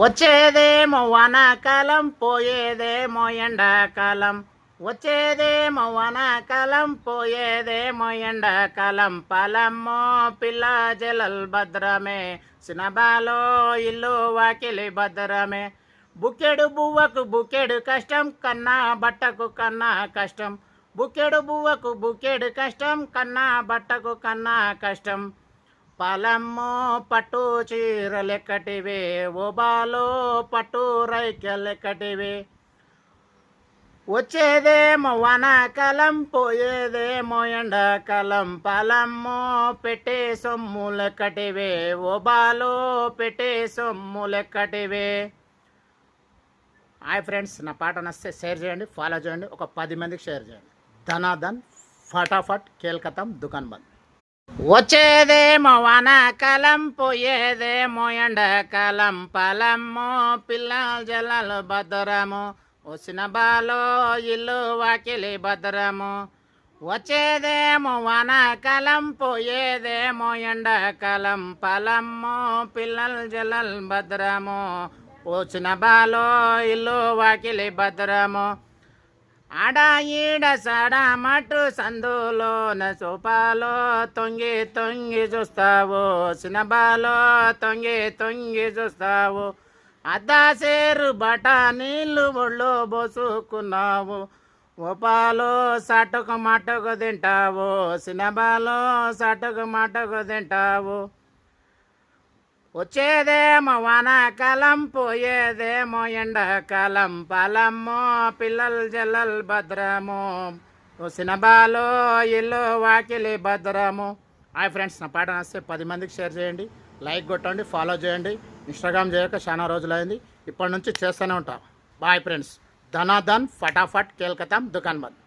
వచ్చేదేమో వానాకాలం పోయేదేమో ఎండాకాలం. వచ్చేదేమో వానాకాలం పోయేదేమో ఎండాకాలం. పలమ్మో పిల్ల జలల్ భద్రమే, సినబాలో ఇల్లు వాకిలి భద్రమే. బుక్కెడు బువ్వకు బుక్కెడు కష్టం, కన్నా బట్టకు కన్నా కష్టం. బుక్కెడు బువ్వకు బుక్కెడు కష్టం, కన్నా బట్టకు కన్నా కష్టం. పలమ్మో పట్టు చీరలెక్కటివే, ఓబాలో పట్టు రైకెలెక్కటివే. వచ్చేదేమో వానాకాలం పోయేదేమో ఎండాకాలం. పలమ్మో పెట్టే సొమ్ములెక్కటివే, ఓబాలో పెట్టే సొమ్ములెక్కటివే. హాయ్ ఫ్రెండ్స్, నా పాట నచ్చితే షేర్ చేయండి, ఫాలో చేయండి, ఒక 10 మందికి షేర్ చేయండి. ధనాధన్ ఫటాఫట్ కేల్కతం దుకాన్ బంద్. వచ్చేదేమో వానాకాలం పోయేదేమో ఎండాకాలం. పలమ్మో పిల్లల జలాలు భద్రము, వచ్చిన బాలో ఇల్లు వాకిలి భద్రము. వచ్చేదేమో వానాకాలం పోయేదేమో ఎండాకాలం. పలమ్మో పిల్లల జలాలు భద్రము, వచ్చిన బాలో ఇల్లు వాకిలి భద్రము. ఆడ ఈడ సడ మటు సందులోన సోపాలో తొంగి తొంగి చూస్తావు, సినబాలో తొంగి తొంగి చూస్తావు. అద్దాసేరు బట నీళ్ళు ఒళ్ళు పోసుకున్నావు, ఓపాలో సటుకు మటుకు తింటావు, సినబాలో సటుకు మటుకు తింటావు. వచ్చేదేమో వానాకాలం పోయేదేమో ఎండాకాలం. పలమ్మో పిల్లల జల్లల్ భద్రము, సినబాలో ఇల్లు వాకిలి భద్రము. హాయ్ ఫ్రెండ్స్, నా పాట నచ్చితే 10 మందికి షేర్ చేయండి, లైక్ కొట్టండి, ఫాలో చేయండి. ఇన్స్టాగ్రామ్ చేయక చాలా రోజులైంది, ఇప్పటి నుంచి చేస్తూనే ఉంటాం. Bye friends. ధనాధన్ ఫటాఫట్ కేల్కతం దుకాన్ బంద్.